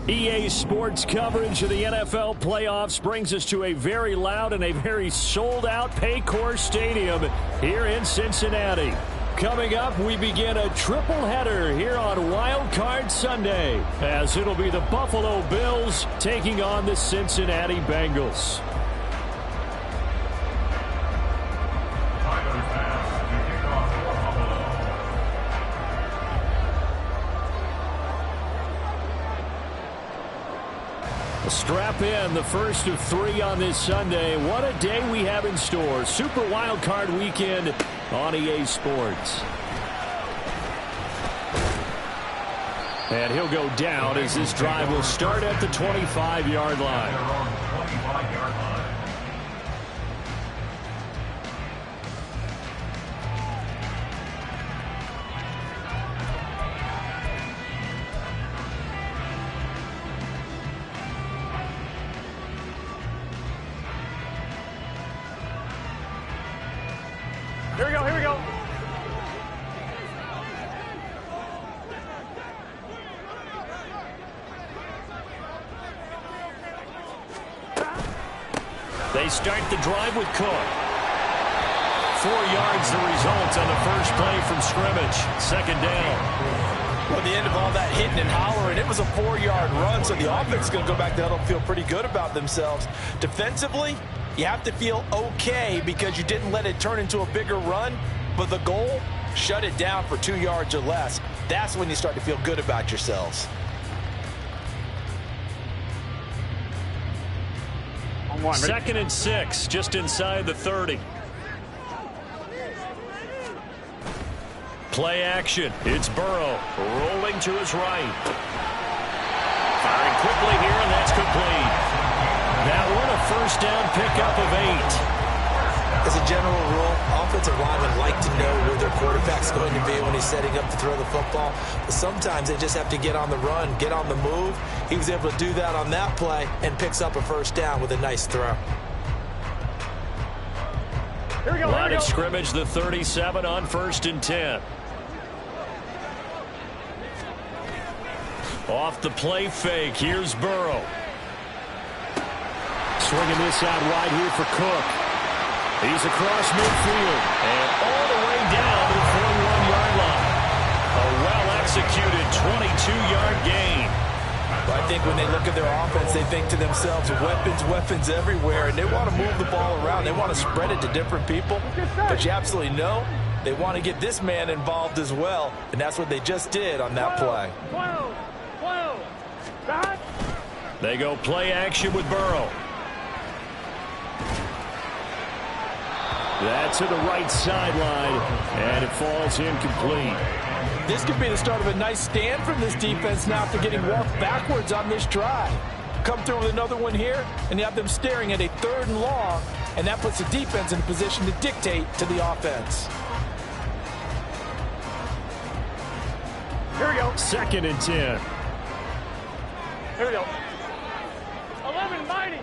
EA Sports coverage of the NFL playoffs brings us to a very loud and a very sold-out Paycor Stadium here in Cincinnati. Coming up, we begin a triple header here on Wild Card Sunday, as it'll be the Buffalo Bills taking on the Cincinnati Bengals. Strap in, the first of 3 on this Sunday. What a day we have in store. Super Wild Card Weekend on EA Sports. And he'll go down as this drive will start at the 25-yard line. Here we go, here we go. They start the drive with Cook. 4 yards the result on the first play from scrimmage. Second down. Well, at the end of all that hitting and hollering, it was a 4-yard run, so the offense is going to go back to huddle and feel pretty good about themselves. Defensively, you have to feel okay because you didn't let it turn into a bigger run, but the goal, shut it down for 2 yards or less. That's when you start to feel good about yourselves. Second and 6, just inside the 30. Play action. It's Burrow rolling to his right. Firing quickly here, and that's complete. That one a first down pickup of 8. As a general rule, offensive linemen like to know where their quarterback's going to be when he's setting up to throw the football. But sometimes they just have to get on the run, get on the move. He was able to do that on that play and picks up a first down with a nice throw. Here we go, Line of scrimmage, the 37 on 1st and 10. Off the play fake, here's Burrow. Swinging this out wide here for Cook. He's across midfield and all the way down to the 41-yard line. A well-executed 22-yard gain. But I think when they look at their offense, they think to themselves, weapons everywhere, and they want to move the ball around. They want to spread it to different people. But you absolutely know they want to get this man involved as well, and that's what they just did on that play. They go play action with Burrow. That's to the right sideline, and it falls incomplete. This could be the start of a nice stand from this defense now after getting walked backwards on this drive. Come through with another one here, and you have them staring at a 3rd and long, and that puts the defense in a position to dictate to the offense. Here we go. 2nd and 10. Here we go. 11 mighty.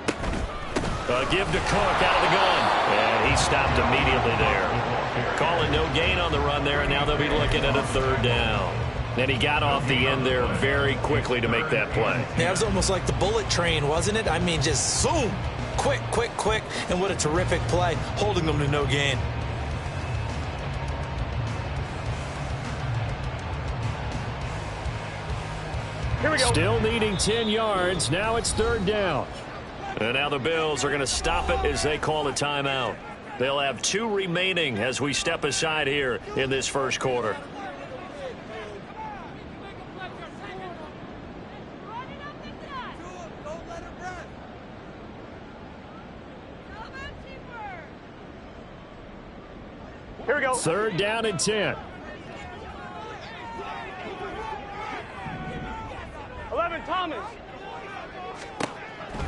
Give to Cook out of the gun. And he stopped immediately there. Calling no gain on the run there, and now they'll be looking at a 3rd down. And he got off the end there very quickly to make that play. Yeah, it was almost like the bullet train, wasn't it? I mean, just zoom. Quick. And what a terrific play, holding them to no gain. Here we go. Still needing 10 yards. Now it's 3rd down. And now the Bills are going to stop it as they call a timeout. They'll have 2 remaining as we step aside here in this first quarter. Here we go. 3rd down and 10. 11 Thomas.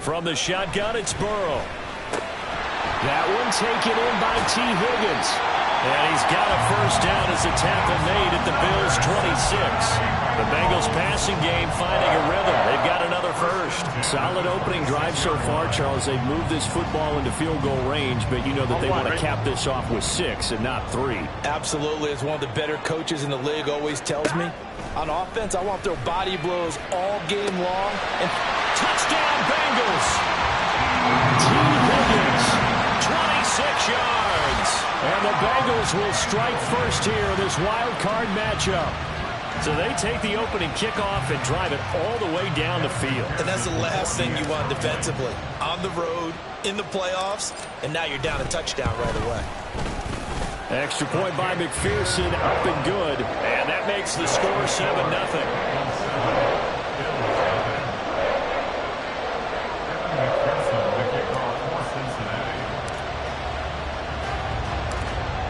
From the shotgun, it's Burrow. That one taken in by T. Higgins. And he's got a first down as a tackle made at the Bills' 26. The Bengals passing game finding a rhythm. They've got another first. Solid opening drive so far, Charles. They've moved this football into field goal range, but you know that they want to cap this off with 6 and not 3. Absolutely. As one of the better coaches in the league always tells me, on offense, I want their body blows all game long. And touchdown, Bengals! T. Higgins, 26 yards. And the Bengals will strike first here in this wild card matchup. So they take the opening kickoff and drive it all the way down the field. And that's the last thing you want defensively. On the road, in the playoffs, and now you're down a touchdown right away. Extra point by McPherson, up and good. And that makes the score 7-0.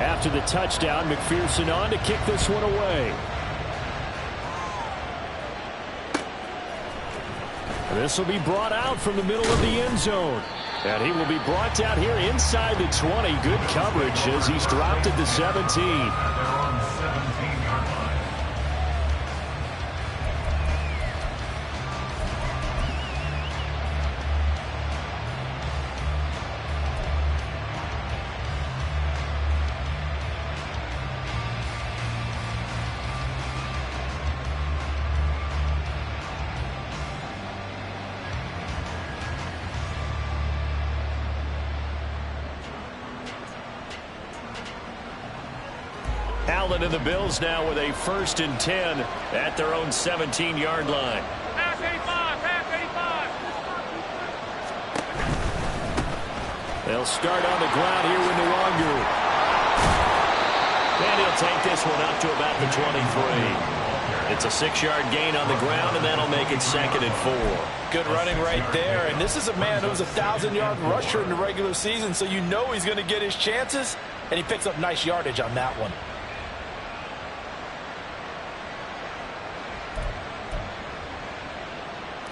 After the touchdown, McPherson on to kick this one away. This will be brought out from the middle of the end zone. And he will be brought down here inside the 20. Good coverage as he's dropped at the 17. Allen and the Bills now with a 1st and 10 at their own 17-yard line. Half 85, half 85. They'll start on the ground here with Nwangu. And he'll take this one up to about the 23. It's a 6-yard gain on the ground, and that'll make it 2nd and 4. Good running right there. And this is a man who's a 1,000-yard rusher in the regular season, so you know he's going to get his chances, and he picks up nice yardage on that one.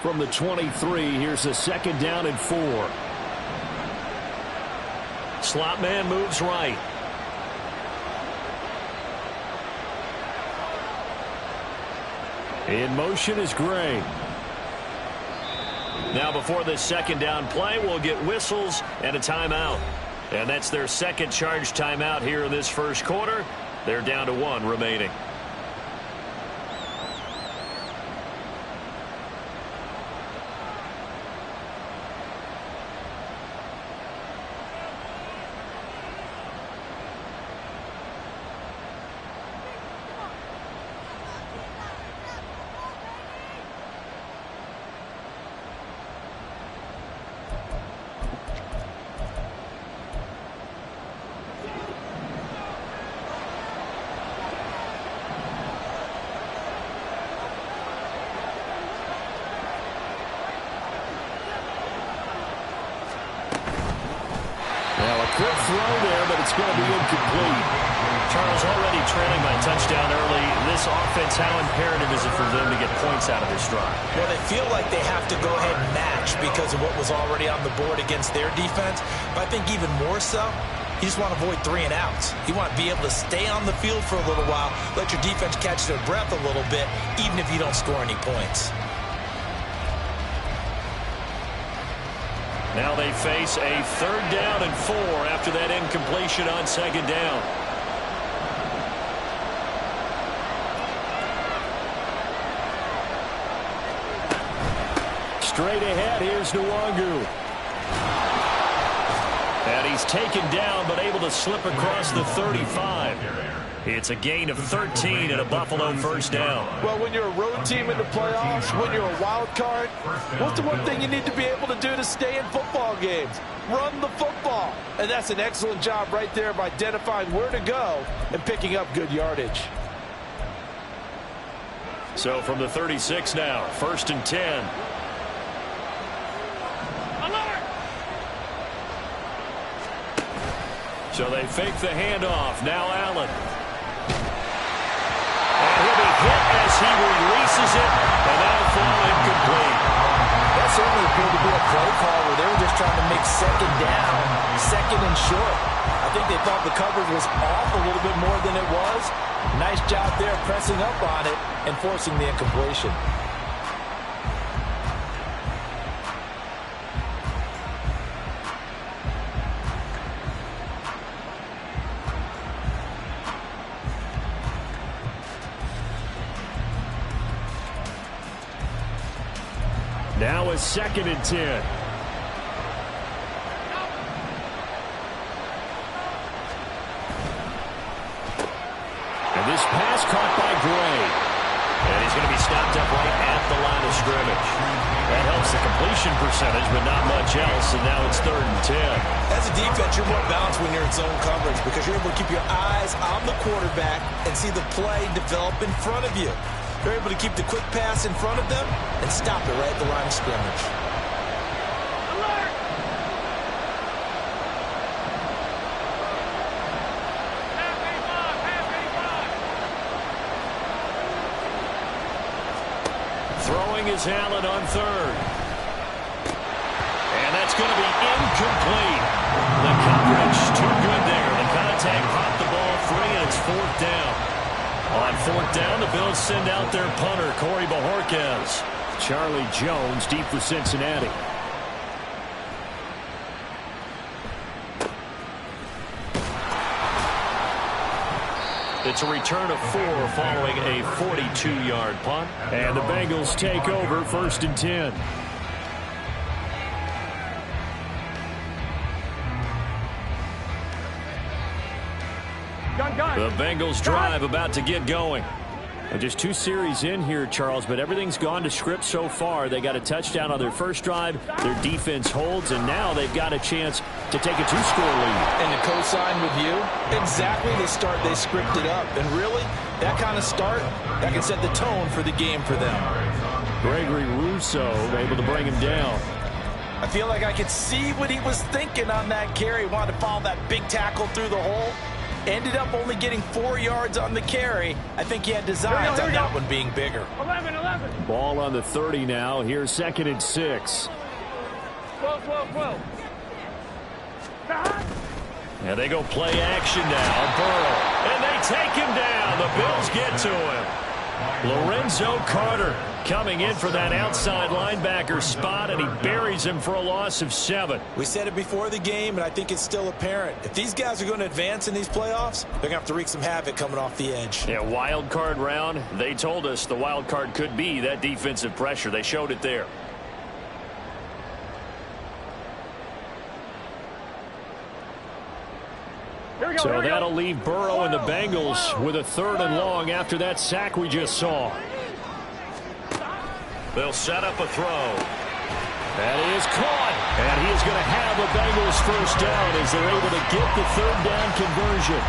From the 23, here's a 2nd down and 4. Slot man moves right. In motion is Gray. Now before this 2nd down play, we'll get whistles and a timeout. And that's their 2nd charge timeout here in this 1st quarter. They're down to 1 remaining. Quick throw there, but it's going to be incomplete. Charles, already trailing by touchdown early. This offense, how imperative is it for them to get points out of this drive? Well, they feel like they have to go ahead and match because of what was already on the board against their defense. But I think even more so, you just want to avoid 3 and outs. You want to be able to stay on the field for a little while, let your defense catch their breath a little bit, even if you don't score any points. Now they face a 3rd down and 4 after that incompletion on 2nd down. Straight ahead, here's Nwangu. And he's taken down, but able to slip across the 35. It's a gain of 13 and a Buffalo 1st down. Well, when you're a road team in the playoffs, when you're a wild card, what's the one thing you need to be able to do to stay in football games? Run the football. And that's an excellent job right there of identifying where to go and picking up good yardage. So from the 36 now, 1st and 10. So they fake the handoff. Now Allen. And he'll be hit as he releases it, and that'll fall incomplete. That certainly appeared to be a play call where they were just trying to make 2nd down, 2nd and short. I think they thought the coverage was off a little bit more than it was. Nice job there pressing up on it and forcing the incompletion. Now a 2nd and 10. And this pass caught by Gray. And he's going to be stopped up right at the line of scrimmage. That helps the completion percentage, but not much else, and now it's 3rd and 10. As a defense, you're more balanced when you're in zone coverage because you're able to keep your eyes on the quarterback and see the play develop in front of you. They're able to keep the quick pass in front of them and stop it right at the line of scrimmage. Alert! Throwing is Allen on 3rd. And that's going to be incomplete. The coverage too good there. The contact popped the ball free, and it's 4th down. On 4th down, the Bills send out their punter, Corey Bojorquez. Charlie Jones deep for Cincinnati. It's a return of 4 following a 42-yard punt. And the Bengals take over 1st and 10. The Bengals drive about to get going. Just 2 series in here, Charles, but everything's gone to script so far. They got a touchdown on their first drive. Their defense holds, and now they've got a chance to take a 2-score lead. And to co-sign with you, exactly the start they scripted up. And really, that kind of start, that can set the tone for the game for them. Gregory Rousseau able to bring him down. I feel like I could see what he was thinking on that carry. Wanted to follow that big tackle through the hole. Ended up only getting 4 yards on the carry. I think he had designs on that one being bigger. 11. Ball on the 30 now. Here's 2nd and 6. 12. And they go play action now. Burrow. And they take him down. The Bills get to him. Lorenzo Carter coming in for that outside linebacker spot, and he buries him for a loss of 7. We said it before the game, and I think it's still apparent. If these guys are going to advance in these playoffs, they're going to have to wreak some havoc coming off the edge. Yeah, wild card round. They told us the wild card could be that defensive pressure. They showed it there. So that'll leave Burrow and the Bengals with a 3rd and long after that sack we just saw. They'll set up a throw. That is caught. And he is going to have the Bengals 1st down as they're able to get the 3rd down conversion.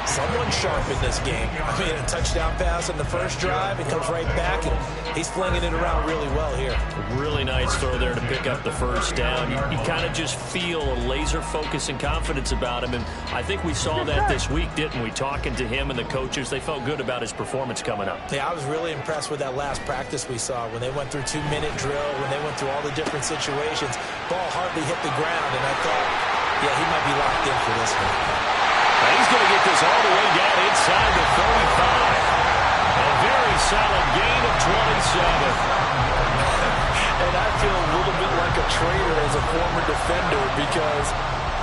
Someone sharp in this game. I mean, a touchdown pass on the first drive. It comes right back, and he's flinging it around really well here. Really nice throw there to pick up the 1st down. You kind of just feel a laser focus and confidence about him, and I think we saw that this week, didn't we? Talking to him and the coaches, they felt good about his performance coming up. Yeah, I was really impressed with that last practice we saw when they went through 2-minute drill, when they went through all the different situations. Ball hardly hit the ground, and I thought, yeah, he might be locked in for this one. He's going to get this all the way down inside the 35. A very solid gain of 27. And I feel a little bit like a traitor as a former defender because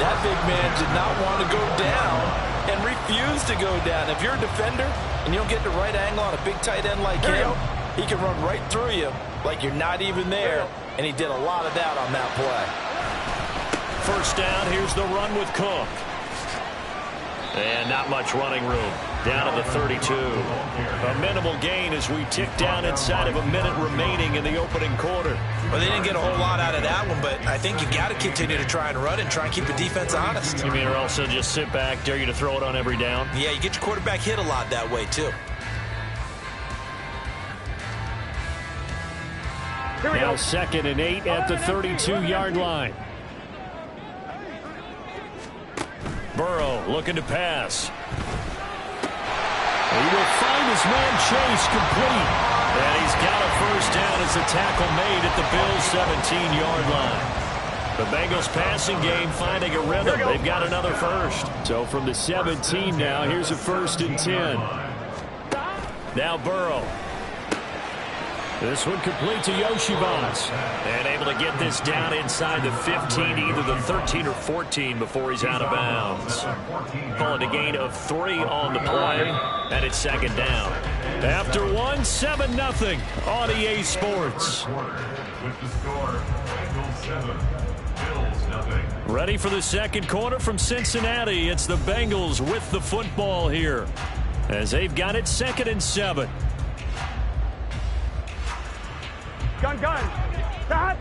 that big man did not want to go down and refused to go down. If you're a defender and you don't get the right angle on a big tight end like him, he can run right through you like you're not even there. And he did a lot of that on that play. 1st down, here's the run with Cook. And not much running room. Down to the 32. A minimal gain as we tick down inside of a minute remaining in the opening quarter. Well, they didn't get a whole lot out of that one, but I think you got to continue to try and run and try and keep the defense honest. You mean or also just sit back, dare you to throw it on every down? Yeah, you get your quarterback hit a lot that way, too. Now 2nd and 8 at the 32-yard line. Burrow looking to pass. He will find his man Chase complete. And he's got a 1st down as the tackle made at the Bills' 17-yard line. The Bengals passing game finding a rhythm. They've got another first. So from the 17 now, here's a 1st and 10. Now Burrow. This one complete to Yoshibas. And able to get this down inside the 15, either the 13 or 14 before he's out of bounds. Call it a gain of 3 on the play, and it's 2nd down. After 1, 7-0 on EA Sports. Ready for the second quarter from Cincinnati. It's the Bengals with the football here, as they've got it 2nd and 7. Gun. Stop.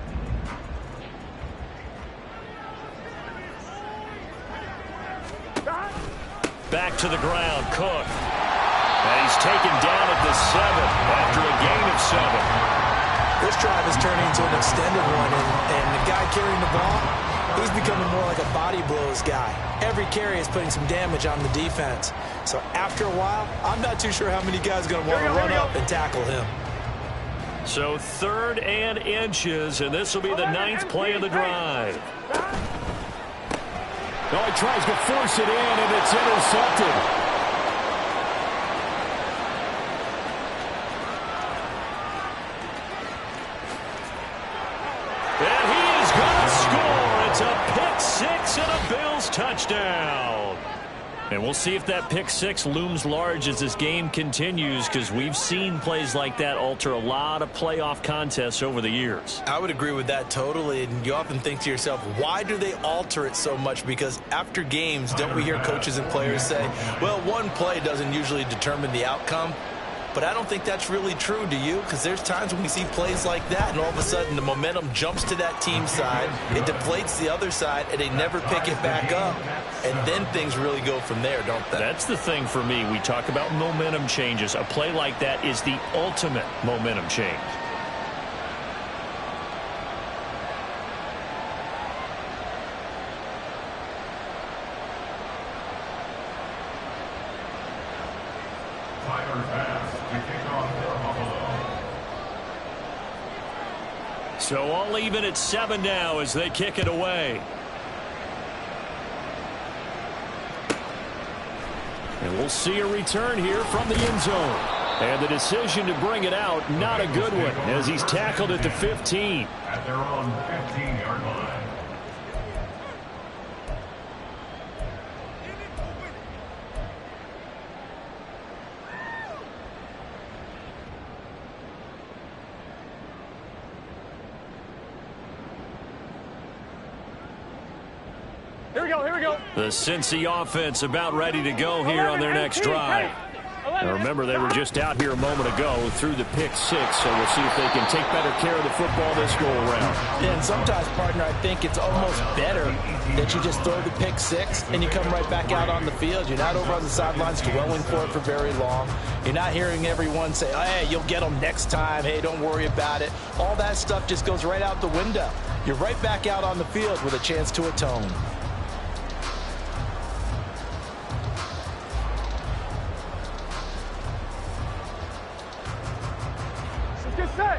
Back to the ground, Cook. And he's taken down at the 7 after a gain of 7. This drive is turning into an extended one, and the guy carrying the ball, he's becoming more like a body blows guy. Every carry is putting some damage on the defense. So after a while, I'm not too sure how many guys are going to want to run up and tackle him. So 3rd and inches, and this will be the 9th play of the drive. Oh, he tries to force it in, and it's intercepted. And he is going to score. It's a pick 6 and a Bills touchdown. And we'll see if that pick 6 looms large as this game continues, because we've seen plays like that alter a lot of playoff contests over the years. I would agree with that totally, and you often think to yourself, why do they alter it so much? Because after games, don't we hear coaches and players say, well, one play doesn't usually determine the outcome? But I don't think that's really true, do you? Because there's times when we see plays like that, and all of a sudden the momentum jumps to that team side, it deflates the other side, and they never pick it back up. And then things really go from there, don't they? That's the thing for me. We talk about momentum changes. A play like that is the ultimate momentum change. So all even at 7 now as they kick it away. And we'll see a return here from the end zone. And the decision to bring it out, not a good one, as he's tackled at the 15. At their own 15-yard line. Here we go. The Cincy offense about ready to go here on their next drive. Now remember, they were just out here a moment ago through the pick 6, so we'll see if they can take better care of the football this go-around. And sometimes, partner, I think it's almost better that you just throw the pick 6 and you come right back out on the field. You're not over on the sidelines dwelling for it for very long. You're not hearing everyone say, oh, hey, you'll get them next time. Hey, don't worry about it. All that stuff just goes right out the window. You're right back out on the field with a chance to atone.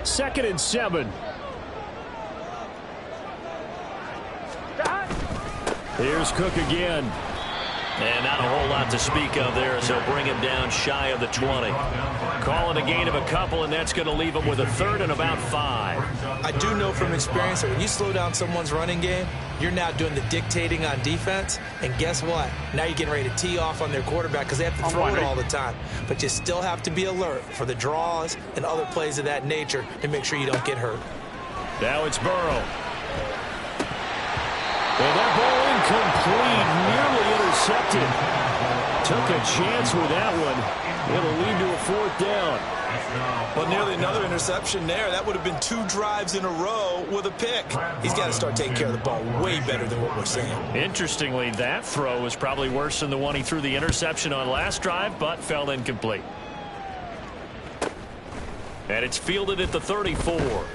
Second and 7. Here's Cook again. And not a whole lot to speak of there as they'll bring him down shy of the 20. Calling a gain of a couple, and that's going to leave him with a 3rd and about 5. I do know from experience that when you slow down someone's running game, you're now doing the dictating on defense. And guess what? Now you're getting ready to tee off on their quarterback because they have to throw it all the time. But you still have to be alert for the draws and other plays of that nature to make sure you don't get hurt. Now it's Burrow. And that ball incomplete, nearly intercepted. Took a chance with that one. It'll lead to a 4th down. Well, nearly another interception there. That would have been 2 drives in a row with a pick. He's got to start taking care of the ball way better than what we're seeing. Interestingly, that throw was probably worse than the one he threw the interception on last drive, but fell incomplete. And it's fielded at the 34.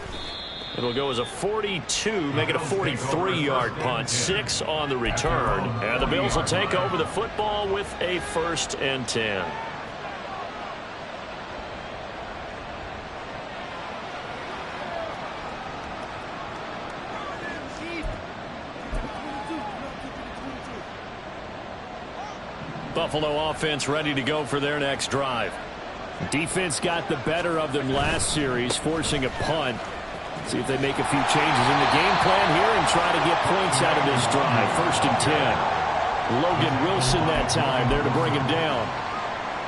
It'll go as a 42, make it a 43-yard punt. 6 on the return. And the Bills will take over the football with a 1st and 10. Buffalo offense ready to go for their next drive. Defense got the better of them last series, forcing a punt. See if they make a few changes in the game plan here and try to get points out of this drive. 1st and 10. Logan Wilson that time there to bring him down.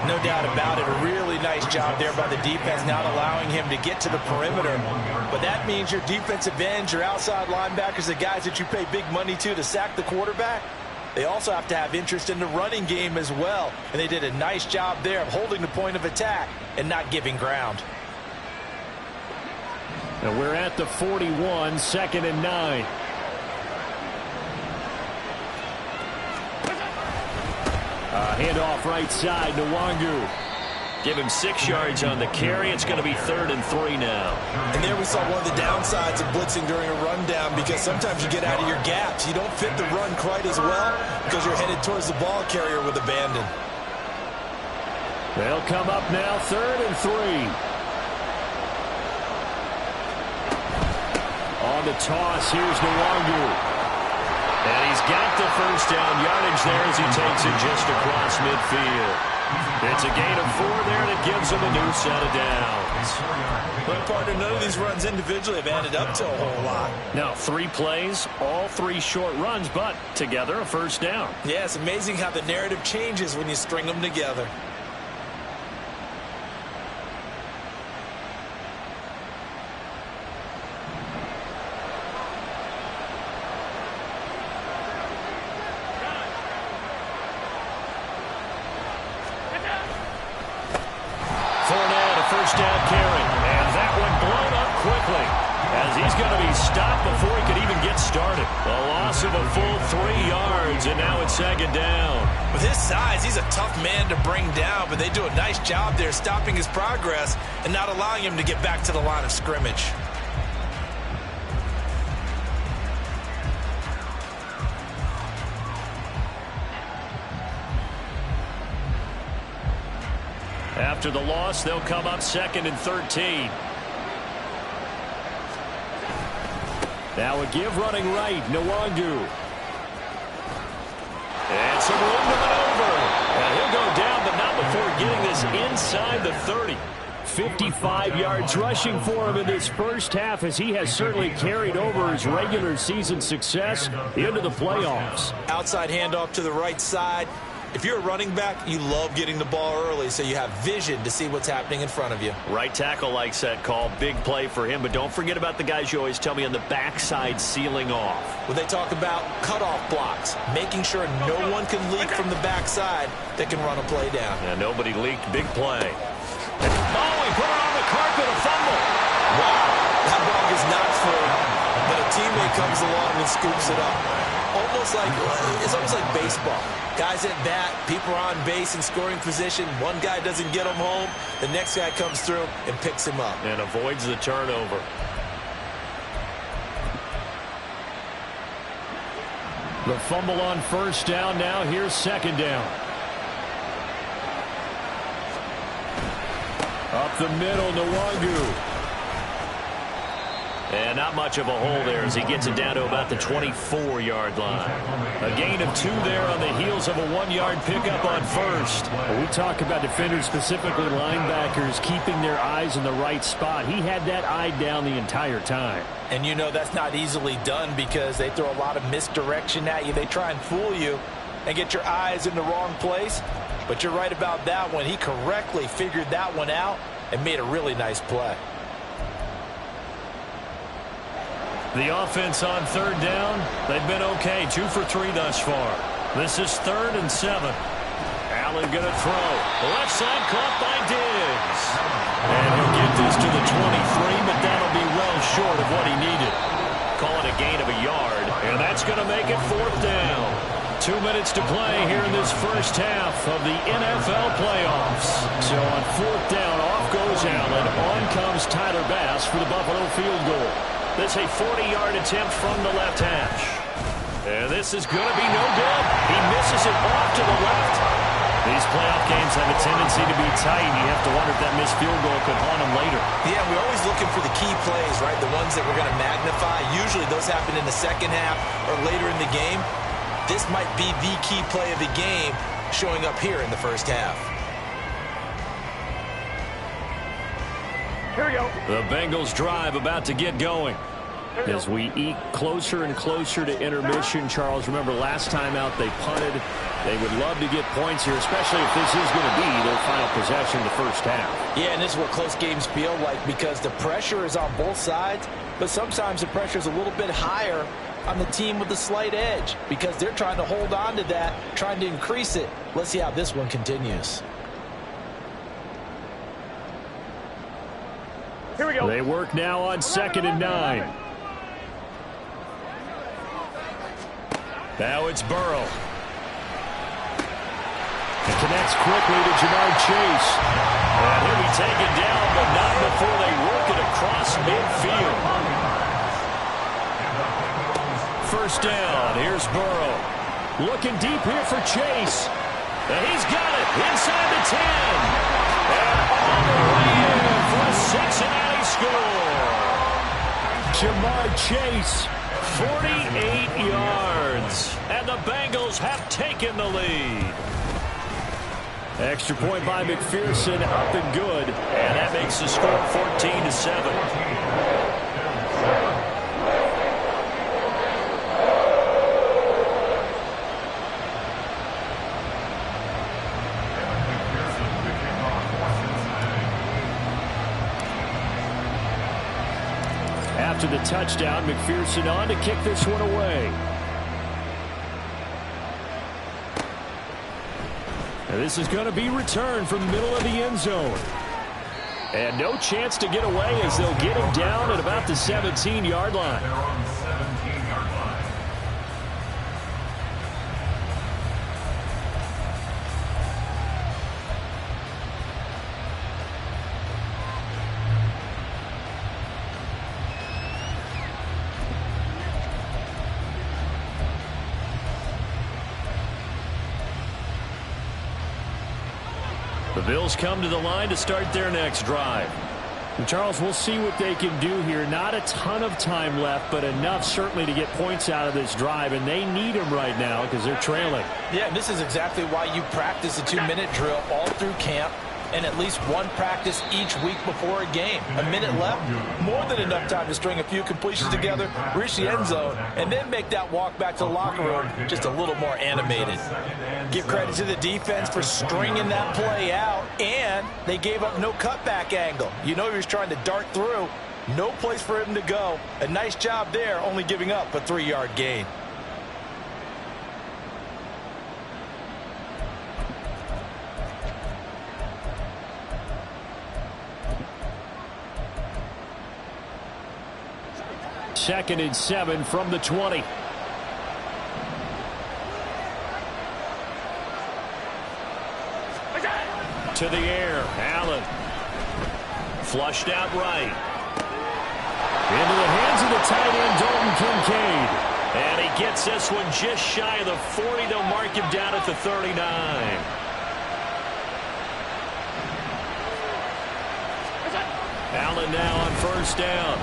No doubt about it. A really nice job there by the defense, not allowing him to get to the perimeter. But that means your defensive ends, your outside linebackers, the guys that you pay big money to sack the quarterback, they also have to have interest in the running game as well. And they did a nice job there of holding the point of attack and not giving ground. And we're at the 41, 2nd and 9. Handoff right side, Nwangu. Give him 6 yards on the carry. It's going to be 3rd and 3 now. And there we saw one of the downsides of blitzing during a rundown, because sometimes you get out of your gaps. You don't fit the run quite as well because you're headed towards the ball carrier with abandon. They'll come up now, 3rd and 3. On the toss, here's Nwangu. And he's got the first down yardage there as he takes it just across midfield. It's a gain of 4 there that gives him a new set of downs. But partner, none of these runs individually have added up to a whole lot. Now 3 plays, all 3 short runs, but together a first down. Yeah, it's amazing how the narrative changes when you string them together. First down carry, and that one blown up quickly as he's going to be stopped before he could even get started. A loss of a full 3 yards, and now it's 2nd down. With his size, he's a tough man to bring down, but they do a nice job there stopping his progress and not allowing him to get back to the line of scrimmage. After the loss, they'll come up 2nd and 13. Now a give running right, Nwangu. And some room to maneuver. And he'll go down, but not before getting this inside the 30. 55 yards rushing for him in this first half, as he has certainly carried over his regular season success into the playoffs. Outside handoff to the right side. If you're a running back, you love getting the ball early so you have vision to see what's happening in front of you. Right tackle likes that call. Big play for him, but don't forget about the guys you always tell me on the backside sealing off. When they talk about cutoff blocks, making sure no one can leak from the backside that can run a play down. Yeah, nobody leaked. Big play. Oh, he put it on the carpet, a fumble. Wow, that ball is not through, but a teammate comes along and scoops it up. It's almost like baseball. Guys at bat, people are on base in scoring position. One guy doesn't get him home. The next guy comes through and picks him up. And avoids the turnover. The fumble on first down now. Here's 2nd down. Up the middle, Nwangu. And not much of a hole there as he gets it down to about the 24-yard line. A gain of 2 there on the heels of a 1-yard pickup on first. When we talk about defenders, specifically linebackers, keeping their eyes in the right spot, he had that eye down the entire time. And you know that's not easily done because they throw a lot of misdirection at you. They try and fool you and get your eyes in the wrong place. But you're right about that one. He correctly figured that one out and made a really nice play. The offense on 3rd down, they've been okay. 2 for 3 thus far. This is 3rd and 7. Allen going to throw. Left side caught by Diggs. And he'll get this to the 23, but that'll be well short of what he needed. Call it a gain of a yard, and that's going to make it 4th down. 2 minutes to play here in this first half of the NFL playoffs. So on 4th down, off goes Allen. On comes Tyler Bass for the Buffalo field goal. This a 40-yard attempt from the left hash. And this is going to be no good. He misses it off to the left. These playoff games have a tendency to be tight. You have to wonder if that missed field goal could haunt him later. Yeah, we're always looking for the key plays, right? The ones that we're going to magnify. Usually those happen in the second half or later in the game. This might be the key play of the game showing up here in the first half. Here we go. The Bengals drive about to get going. As we eke closer and closer to intermission, Charles, remember last time out they punted. They would love to get points here, especially if this is going to be their final possession of the first half. Yeah, and this is what close games feel like because the pressure is on both sides, but sometimes the pressure is a little bit higher on the team with the slight edge because they're trying to hold on to that, trying to increase it. Let's see how this one continues. Here we go. They work now on 2nd and 9. Now it's Burrow. It connects quickly to Jamar Chase. And he'll be taken down, but not before they work it across midfield. First down. Here's Burrow. Looking deep here for Chase. And he's got it inside the 10. And all the way in for a Cincinnati score. Jamar Chase, 48 yards. And the Bengals have taken the lead. Extra point by McPherson, up and good. And that makes the score 14-7. After the touchdown, McPherson on to kick this one away. And this is going to be returned from the middle of the end zone. And no chance to get away as they'll get him down at about the 17-yard line. They're on the 17-yard line. The Bills come to the line to start their next drive. And Charles, we'll see what they can do here. Not a ton of time left, but enough certainly to get points out of this drive, and they need them right now because they're trailing. Yeah, and this is exactly why you practice a 2-minute drill all through camp and at least one practice each week before a game. A minute left, more than enough time to string a few completions together, reach the end zone, and then make that walk back to the locker room just a little more animated. Give credit to the defense for stringing that play out, and they gave up no cutback angle. You know he was trying to dart through. No place for him to go. A nice job there, only giving up a 3-yard gain. Second and 7 from the 20. To the air, Allen. Flushed out right. Into the hands of the tight end, Dalton Kincaid. And he gets this one just shy of the 40. They'll mark him down at the 39. Allen now on first down.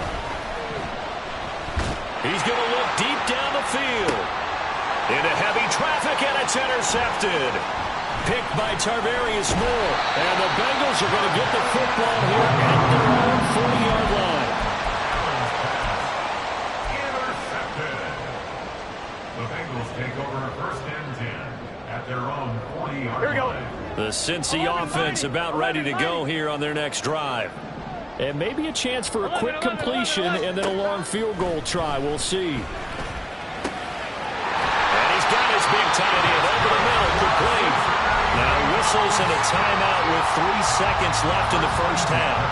He's going to look deep down the field. Into heavy traffic, and it's intercepted. Picked by Tarvarius Moore. And the Bengals are going to get the football here at their own 40-yard line. Intercepted. The Bengals take over first and 10 at their own 40-yard Here we go. line. The Cincy offense about ready to go here on their next drive. And maybe a chance for a quick completion and then a long field goal try. We'll see. And he's got his big tight end over the middle, complete. Now whistles and a timeout with 3 seconds left in the first half.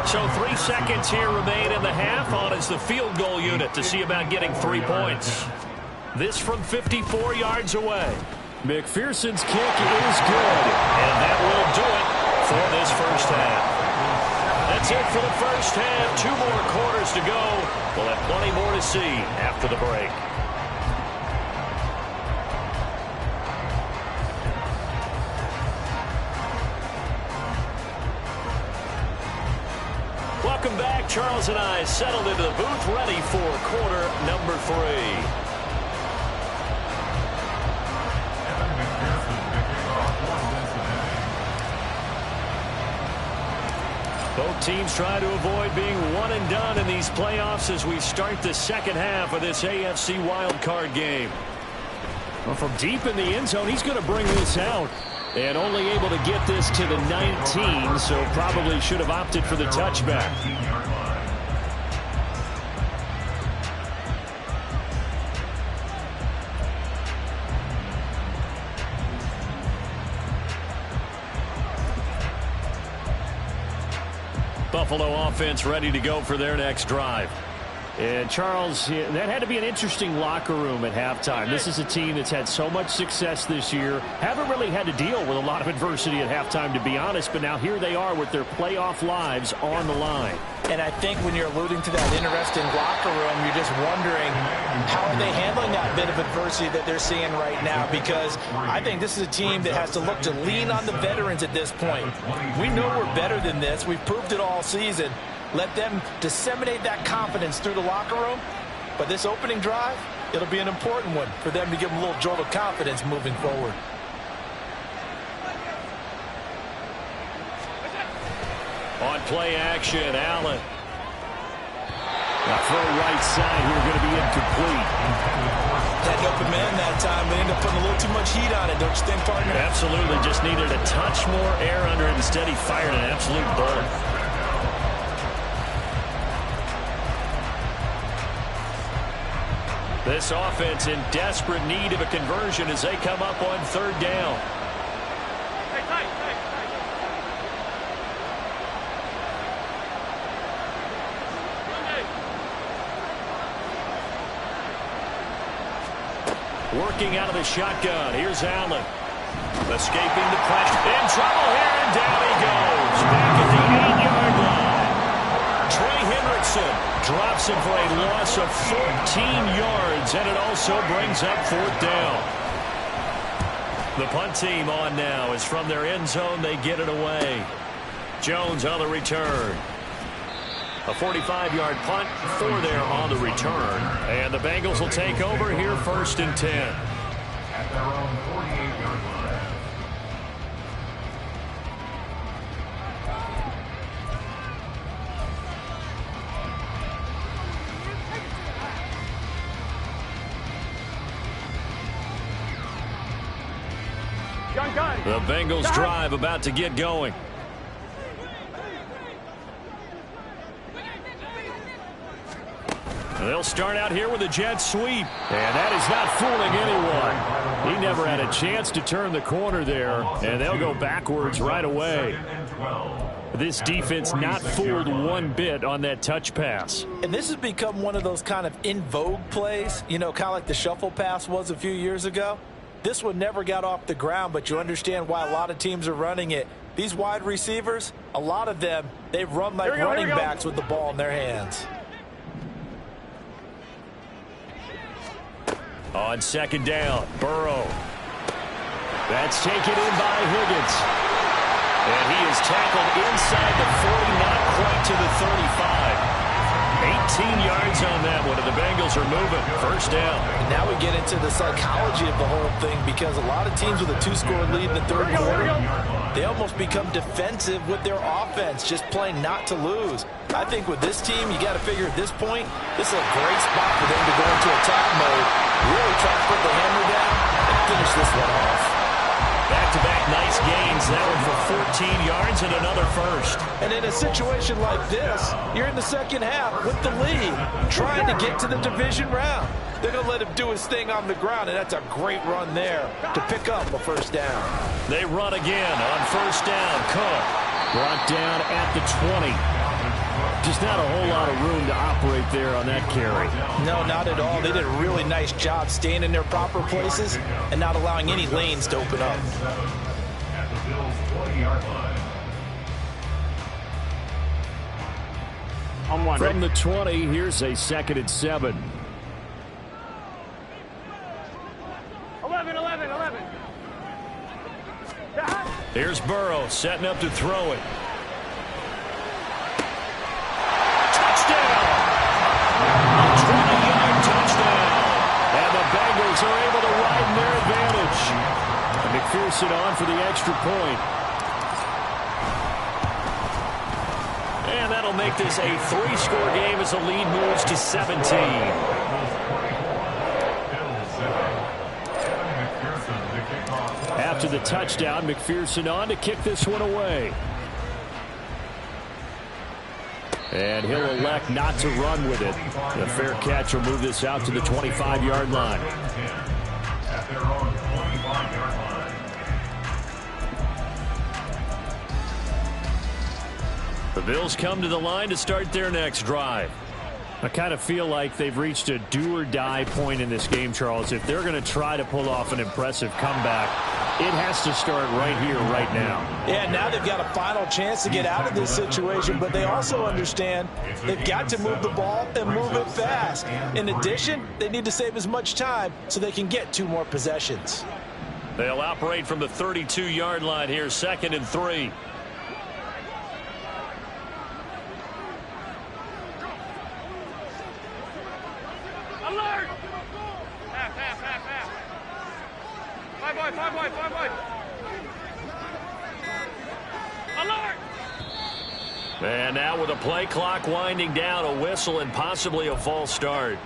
So 3 seconds here remain in the half. On is the field goal unit to see about getting 3 points. This from 54 yards away. McPherson's kick is good, and that will do it for this first half. That's it for the first half. 2 more quarters to go. We'll have plenty more to see after the break. Welcome back. Charles and I settled into the booth, ready for quarter number 3. Both teams try to avoid being one and done in these playoffs as we start the second half of this AFC wildcard game. Well, from deep in the end zone, he's going to bring this out. And only able to get this to the 19, so probably should have opted for the touchback. Buffalo offense ready to go for their next drive. And Charles, that had to be an interesting locker room at halftime. This is a team that's had so much success this year. Haven't really had to deal with a lot of adversity at halftime, to be honest. But now here they are with their playoff lives on the line. And I think when you're alluding to that interesting locker room, you're just wondering how are they handling that bit of adversity that they're seeing right now, because I think this is a team that has to look to lean on the veterans at this point. We know we're better than this. We've proved it all season. Let them disseminate that confidence through the locker room. But this opening drive, it'll be an important one for them to give them a little jolt of confidence moving forward. On play action, Allen. Throw right side here, going to be incomplete. Had an open man that time. They ended up putting a little too much heat on it, don't you think, partner? Absolutely. Just needed a touch more air under it. Instead, he fired an absolute bullet. This offense in desperate need of a conversion as they come up on third down. Working out of the shotgun. Here's Allen. Escaping the pressure. In trouble here, and down he goes. Back at the 8-yard line. Trey Hendrickson drops him for a loss of 14 yards, and it also brings up fourth down. The punt team on now is from their end zone. They get it away. Jones on the return. A 45-yard punt for there on the return. And the Bengals will take over here first and 10. At their own 48-yard line. Gun. The Bengals drive about to get going. They'll start out here with a jet sweep. And that is not fooling anyone. He never had a chance to turn the corner there. And they'll go backwards right away. This defense not fooled one bit on that touch pass. And this has become one of those kind of in vogue plays, you know, kind of like the shuffle pass was a few years ago. This one never got off the ground, but you understand why a lot of teams are running it. These wide receivers, a lot of them, they run like running backs with the ball in their hands. On second down, Burrow. That's taken in by Higgins. And he is tackled inside the 40, not quite to the 35. 18 yards on that one, and the Bengals are moving. First down. And now we get into the psychology of the whole thing, because a lot of teams with a 2-score lead in the third quarter, they almost become defensive with their offense, just playing not to lose. I think with this team, you got to figure at this point, this is a great spot for them to go into attack mode, really try to put the hammer down and finish this one off. Back-to-back nice gains. That one for 14 yards and another first. And in a situation like this, you're in the second half with the lead, trying to get to the division round. They're going to let him do his thing on the ground, and that's a great run there to pick up a first down. They run again on first down. Cook brought down at the 20. Just not a whole lot of room to operate there on that carry. No, not at all. They did a really nice job staying in their proper places and not allowing any lanes to open up. At the Bills' 20-yard line. On one. From the 20, here's a 2nd and 7. 11. Here's Burrow setting up to throw it. McPherson on for the extra point. And that'll make this a 3-score game as the lead moves to 17. After the touchdown, McPherson on to kick this one away. And he'll elect not to run with it. The fair catch will move this out to the 25-yard line. At their own 25-yard line. The Bills come to the line to start their next drive. I kind of feel like they've reached a do-or-die point in this game, Charles. If they're going to try to pull off an impressive comeback, it has to start right here, right now. Yeah, now they've got a final chance to get out of this situation, but they also understand they've got to move the ball and move it fast. In addition, they need to save as much time so they can get 2 more possessions. They'll operate from the 32-yard line here, 2nd and 3. Alert! Half. 5 wide. Alert! And now with a play clock winding down, a whistle and possibly a false start.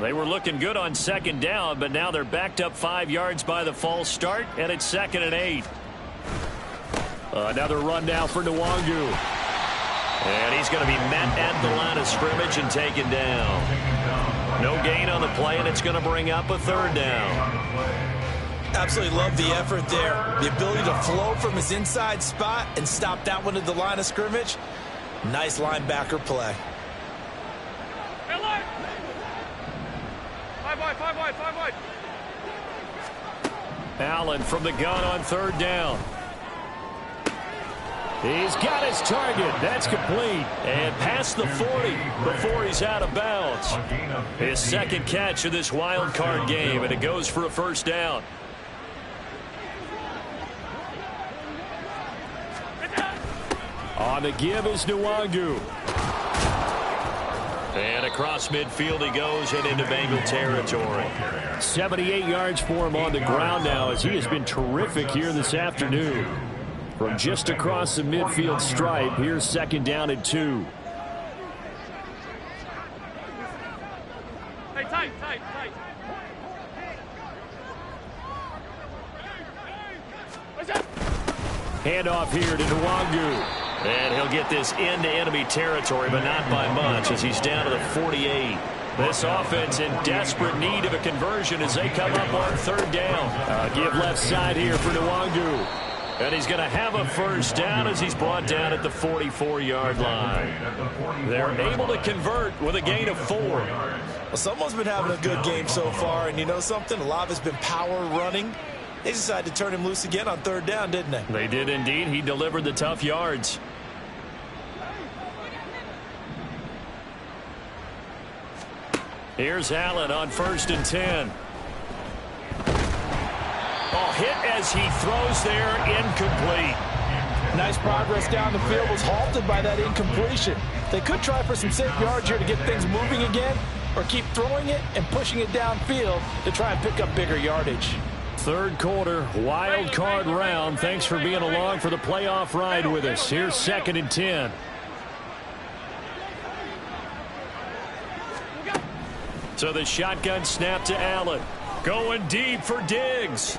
They were looking good on 2nd down, but now they're backed up 5 yards by the false start, and it's 2nd and 8. Another run now for Nwangu. And he's going to be met at the line of scrimmage and taken down. No gain on the play, and it's going to bring up a 3rd down. Absolutely love the effort there. The ability to flow from his inside spot and stop that one at the line of scrimmage. Nice linebacker play. Alert! 5 wide. Allen from the gun on 3rd down. He's got his target. That's complete. And past the 40 before he's out of bounds. His 2nd catch of this wild card game, and it goes for a 1st down. On the give is Nwangu. And across midfield he goes and into Bengal territory. 78 yards for him on the ground now, as he has been terrific here this afternoon. From just across the midfield stripe, here's 2nd down and 2. Hey, tight. Handoff here to Nwangu. And he'll get this into enemy territory, but not by much, as he's down to the 48. This offense in desperate need of a conversion as they come up on 3rd down. Give left side here for Nwangu. And he's going to have a 1st down as he's brought down at the 44-yard line. They're able to convert with a gain of 4. Well, someone's been having a good game so far, and you know something? A lot of it's been power running. They decided to turn him loose again on 3rd down, didn't they? They did indeed. He delivered the tough yards. Here's Allen on 1st and 10. Hit as he throws there, incomplete. Nice progress down the field, was halted by that incompletion. They could try for some safe yards here to get things moving again, or keep throwing it and pushing it downfield to try and pick up bigger yardage. 3rd quarter, wild card round. Thanks for being along for the playoff ride with us. Here's 2nd and 10. So the shotgun snap to Allen. Going deep for Diggs.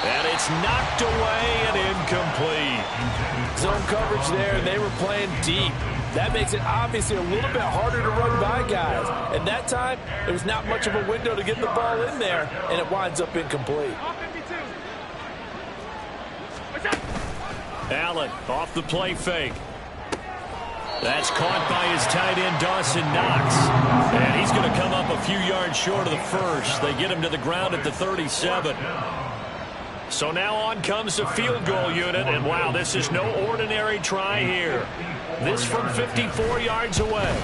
And it's knocked away and incomplete. Zone coverage there, and they were playing deep. That makes it obviously a little bit harder to run by guys. And that time, there was not much of a window to get the ball in there, and it winds up incomplete. Allen off the play fake. That's caught by his tight end, Dawson Knox. And he's going to come up a few yards short of the 1st. They get him to the ground at the 37. So now on comes the field goal unit, and wow, this is no ordinary try here. This from 54 yards away.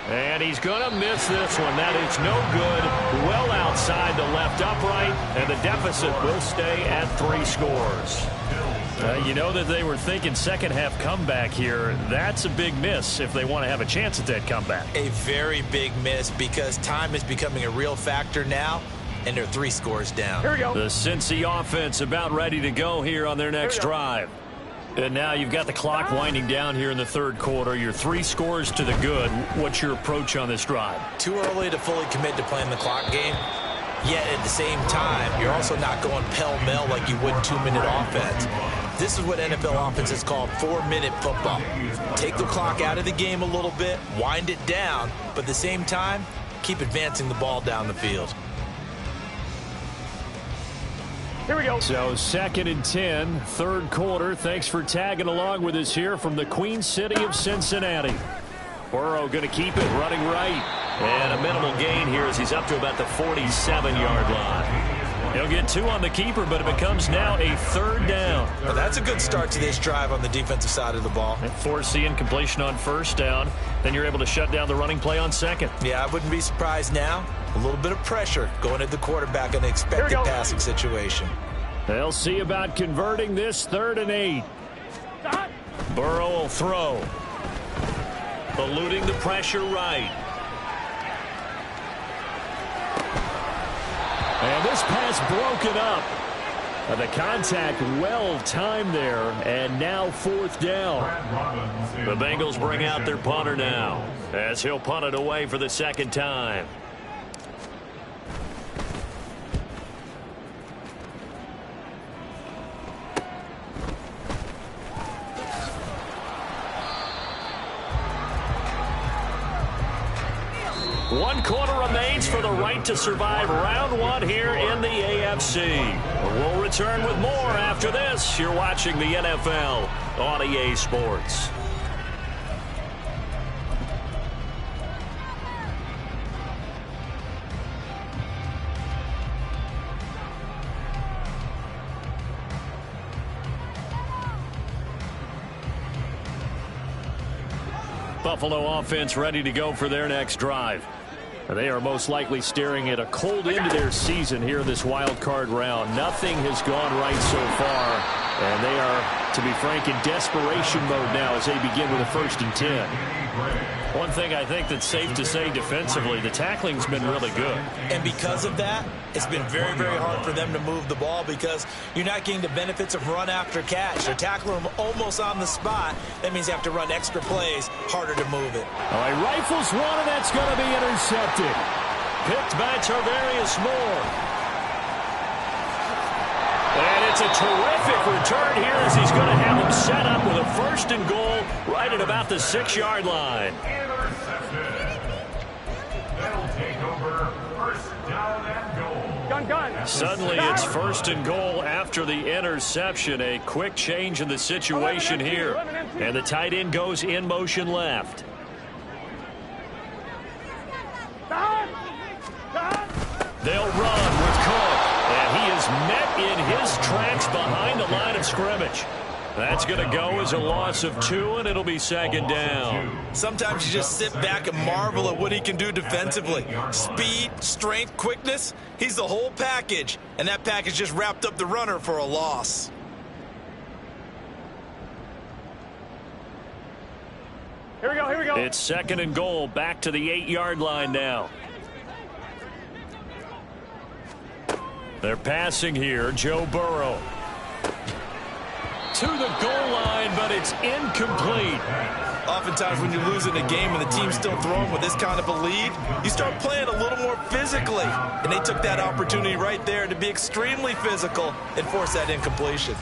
And he's going to miss this one. That is no good. Well outside the left upright, and the deficit will stay at 3 scores. You know that they were thinking second half comeback here. That's a big miss if they want to have a chance at that comeback. A very big miss because time is becoming a real factor now, and they're 3 scores down. Here we go. The Cincy offense about ready to go here on their next drive. And now you've got the clock winding down here in the third quarter. You're 3 scores to the good. What's your approach on this drive? Too early to fully commit to playing the clock game. Yet at the same time, you're also not going pell-mell like you would 2-minute offense. This is what NFL offenses call 4-minute football. Take the clock out of the game a little bit, wind it down, but at the same time, keep advancing the ball down the field. Here we go. So 2nd and 10, third quarter. Thanks for tagging along with us here from the Queen City of Cincinnati. Burrow going to keep it running right. And a minimal gain here as he's up to about the 47-yard line. He'll get 2 on the keeper, but it becomes now a 3rd down. Well, that's a good start to this drive on the defensive side of the ball. And forcing incompletion on 1st down. Then you're able to shut down the running play on 2nd. Yeah, I wouldn't be surprised now. A little bit of pressure going at the quarterback in the expected passing situation. They'll see about converting this 3rd and 8. Burrow will throw. Eluding the pressure right. And this pass broken up. The contact well timed there, and now 4th down. The Bengals bring out their punter now as he'll punt it away for the 2nd time. One quarter remains for the right to survive round 1 here in the AFC. We'll return with more after this. You're watching the NFL on EA Sports. Buffalo offense ready to go for their next drive. They are most likely staring at a cold end to their season here in this wild card round. Nothing has gone right so far, and they are, to be frank, in desperation mode now as they begin with a 1st and 10. One thing I think that's safe to say defensively, the tackling's been really good. And because of that, it's been very, very hard for them to move the ball because you're not getting the benefits of run after catch. They're tackling them almost on the spot. That means you have to run extra plays, harder to move it. All right, rifles one, and that's going to be intercepted. Picked by Tarvarius Moore. And it's a terrific return here as he's going to have him set up with a 1st and goal right at about the 6-yard line. They'll take over 1st down and goal. Gun. Suddenly it's 1st and goal after the interception. A quick change in the situation here. And the tight end goes in motion left. They'll run with Cook. And he is met in his tracks behind the line of scrimmage. That's going to go as a loss of 2, and it'll be 2nd down. Sometimes you just sit back and marvel at what he can do defensively. Speed, strength, quickness, he's the whole package. And that package just wrapped up the runner for a loss. Here we go. It's 2nd and goal, back to the 8-yard line now. They're passing here, Joe Burrow. To the goal line, but it's incomplete. Oftentimes when you're losing a game and the team's still throwing with this kind of a lead, you start playing a little more physically. And they took that opportunity right there to be extremely physical and force that incompletion.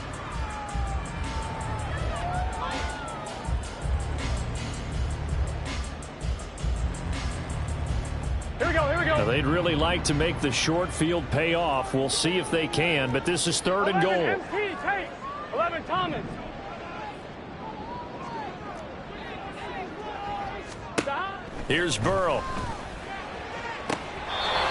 Here we go. Now, they'd really like to make the short field pay off. We'll see if they can, but this is 3rd and goal. 11 Thomas. Here's Burrow.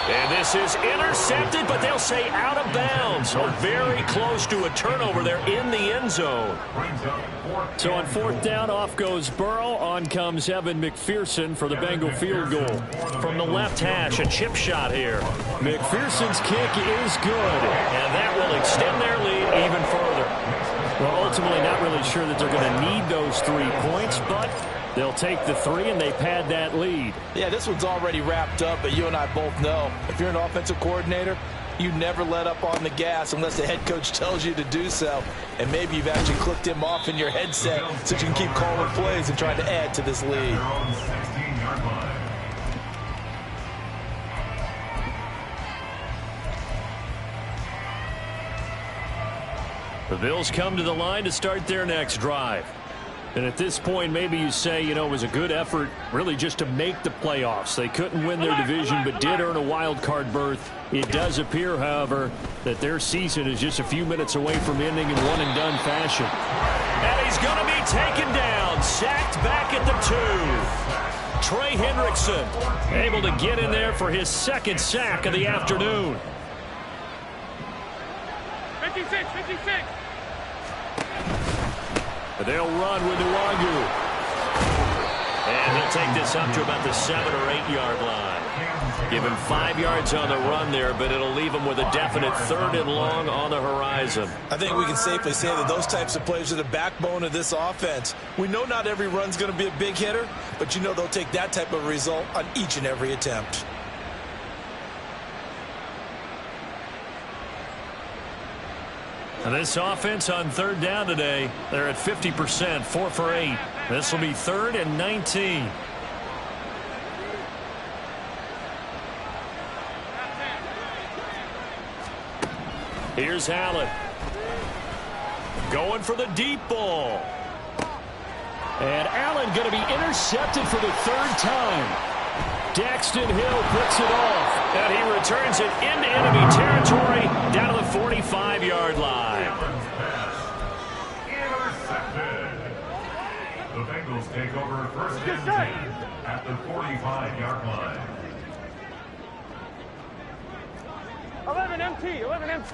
And And this is intercepted, but they'll say out of bounds. So very close to a turnover there in the end zone. So on fourth down, off goes Burrow. On comes Evan McPherson for the Bengal field goal. From the left hash, a chip shot here. McPherson's kick is good, and that will extend their lead even further. Well, ultimately not really sure that they're going to need those 3 points, but they'll take the 3 and they pad that lead. Yeah, this one's already wrapped up, but you and I both know if you're an offensive coordinator, you never let up on the gas unless the head coach tells you to do so. And maybe you've actually clicked him off in your headset so you can keep calling plays and trying to add to this lead. The Bills come to the line to start their next drive. And at this point, maybe you say, you know, it was a good effort really just to make the playoffs. They couldn't win their division but did earn a wild card berth. It does appear, however, that their season is just a few minutes away from ending in one-and-done fashion. And he's going to be taken down, sacked back at the 2. Trey Hendrickson able to get in there for his second sack of the afternoon. 56, 56. They'll run with Nwangu. And he'll take this up to about the 7- or 8-yard line. Give him 5 yards on the run there, but it'll leave him with a definite 3rd and long on the horizon. I think we can safely say that those types of plays are the backbone of this offense. We know not every run's going to be a big hitter, but you know they'll take that type of result on each and every attempt. And this offense on 3rd down today, they're at 50%, 4 for 8. This will be 3rd and 19. Here's Allen. Going for the deep ball. And Allen going to be intercepted for the 3rd time. Daxton Hill picks it off, and he returns it into enemy territory down to the 45-yard line. Intercepted. The Bengals take over 1st and 10 at the 45-yard line. 11 MT, 11 MT.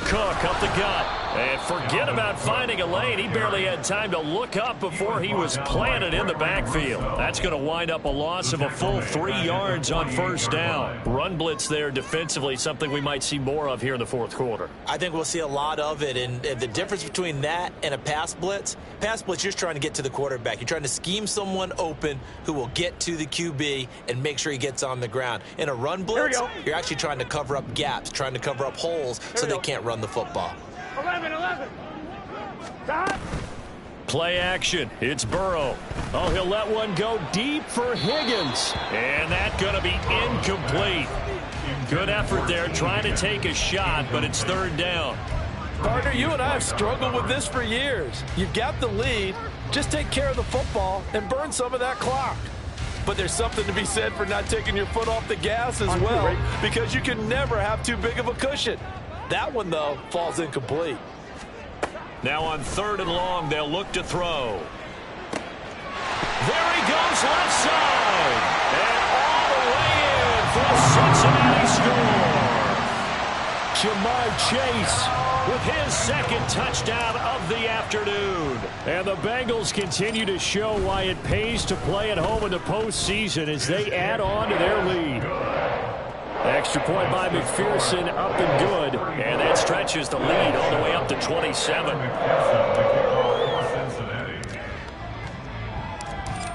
Cook up the gut. And forget about finding a lane. He barely had time to look up before he was planted in the backfield. That's going to wind up a loss of a full 3 yards on 1st down. Run blitz there defensively, something we might see more of here in the 4th quarter. I think we'll see a lot of it, and the difference between that and a pass blitz, you're just trying to get to the quarterback. You're trying to scheme someone open who will get to the QB and make sure he gets on the ground. In a run blitz, you're actually trying to cover up gaps, trying to cover up holes so they can't run the football. 11. Play action. It's Burrow. Oh, he'll let one go deep for Higgins. And that's going to be incomplete. Good effort there trying to take a shot, but it's 3rd down. Partner, you and I have struggled with this for years. You've got the lead. Just take care of the football and burn some of that clock. But there's something to be said for not taking your foot off the gas as well, because you can never have too big of a cushion. That one, though, falls incomplete. Now on 3rd and long, they'll look to throw. There he goes left side. And all the way in for a Cincinnati score. Jamar Chase with his 2nd touchdown of the afternoon. And the Bengals continue to show why it pays to play at home in the postseason as they add on to their lead. Extra point by McPherson, up and good. And that stretches the lead all the way up to 27.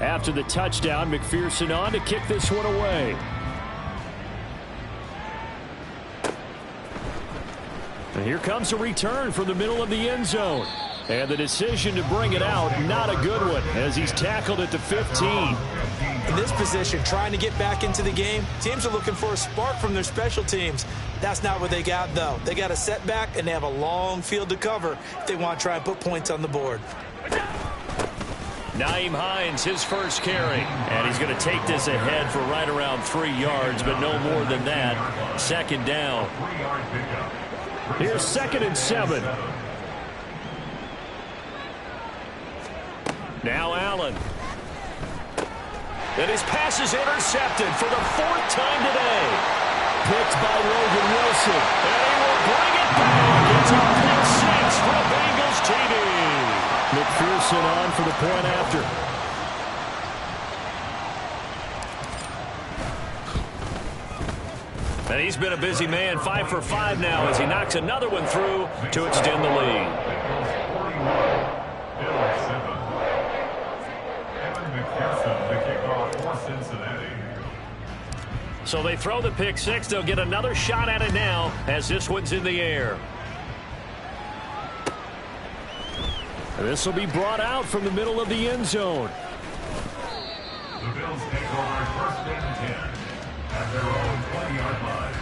After the touchdown, McPherson on to kick this one away. And here comes a return from the middle of the end zone. And the decision to bring it out, not a good one, as he's tackled at the 15. In this position, trying to get back into the game, teams are looking for a spark from their special teams. That's not what they got, though. They got a setback, and they have a long field to cover if they want to try and put points on the board. Nyheim Hines, his first carry. And he's going to take this ahead for right around 3 yards, but no more than that. 2nd down. Here's 2nd and 7. Now Allen. And his pass is intercepted for the 4th time today. picked by Logan Wilson. And he will bring it back. It's a pick six for Bengals TD. McPherson on for the point after. And he's been a busy man, 5 for 5 now as he knocks another one through to extend the lead. So they throw the pick six. They'll get another shot at it now as this one's in the air. This will be brought out from the middle of the end zone. The Bills take over first and 10 at their own 20-yard line.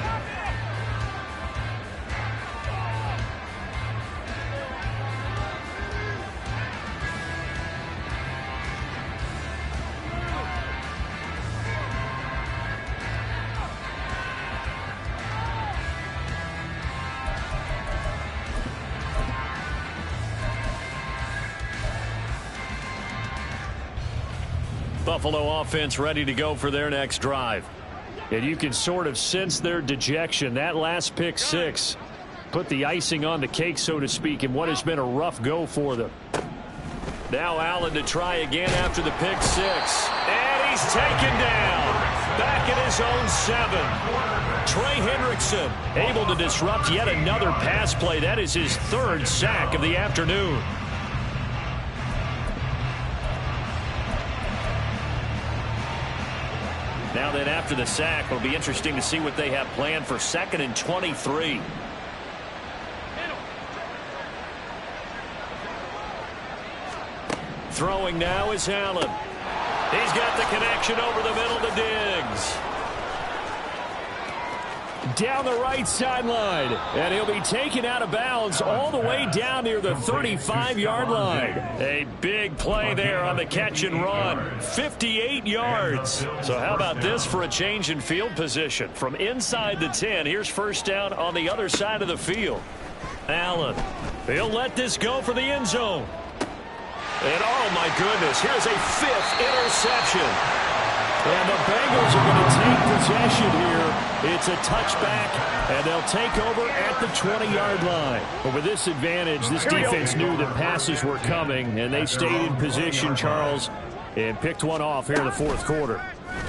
Buffalo offense ready to go for their next drive. And you can sort of sense their dejection. That last pick six put the icing on the cake, so to speak, in what has been a rough go for them. Now Allen to try again after the pick six. And he's taken down. Back at his own 7. Trey Hendrickson able to disrupt yet another pass play. That is his 3rd sack of the afternoon. Now then, after the sack, it'll be interesting to see what they have planned for 2nd and 23. Throwing now is Allen. He's got the connection over the middle to Diggs. Down the right sideline. And he'll be taken out of bounds all the way down near the 35-yard line. A big play there on the catch and run. 58 yards. So how about this for a change in field position? From inside the 10, here's first down on the other side of the field. Allen. He'll let this go for the end zone. And oh my goodness, here's a 5th interception. And the Bengals are going to take possession here. It's a touchback, and they'll take over at the 20-yard line. But with this advantage, this defense knew that passes were coming, and they stayed in position, Charles, and picked one off here in the 4th quarter.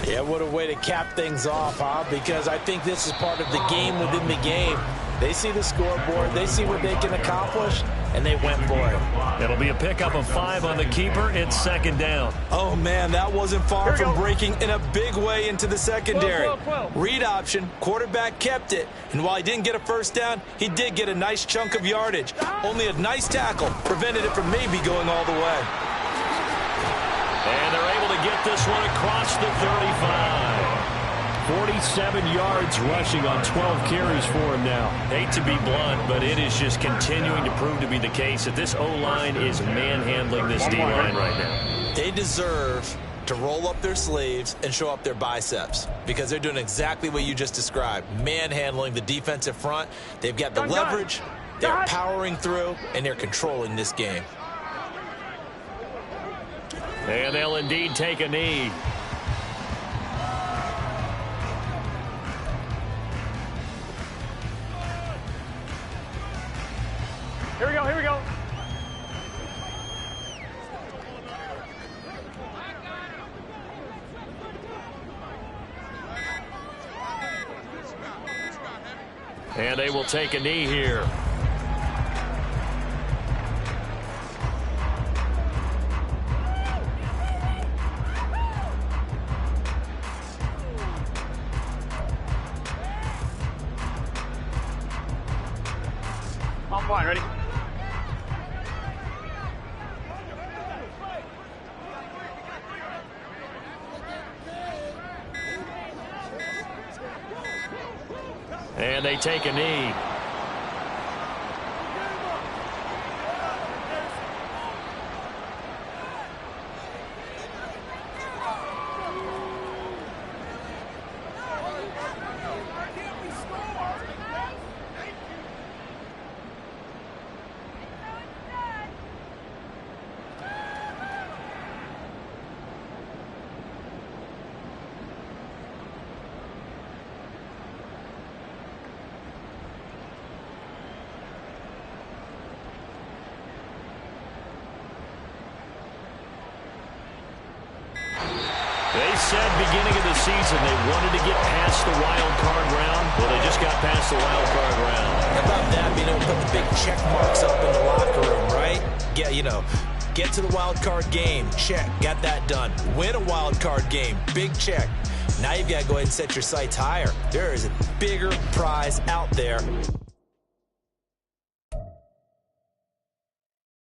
Yeah, what a way to cap things off, huh? Because I think this is part of the game within the game. They see the scoreboard, they see what they can accomplish, and they went for it. It'll be a pickup of 5 on the keeper. It's 2nd down. Oh, man, that wasn't far from breaking in a big way into the secondary. Read option, quarterback kept it, and while he didn't get a first down, he did get a nice chunk of yardage. Only a nice tackle prevented it from maybe going all the way. And they're able to get this one across the 35. 47 yards rushing on 12 carries for him now. Hate to be blunt, but it is just continuing to prove to be the case that this O-line is manhandling this D-line right now. They deserve to roll up their sleeves and show up their biceps because they're doing exactly what you just described, manhandling the defensive front. They've got the leverage, they're powering through, and they're controlling this game. And they'll indeed take a knee. Here we go, here we go. And they will take a knee here. I'm fine, ready? And they take a knee. said beginning of the season they wanted to get past the wild card round. Well, they just got past the wild card round. How about that, being able to put the big check marks up in the locker room, right? Yeah, get to the wild card game, check, got that done. Win a wild card game, big check. Now you've got to go ahead and set your sights higher. There is a bigger prize out there.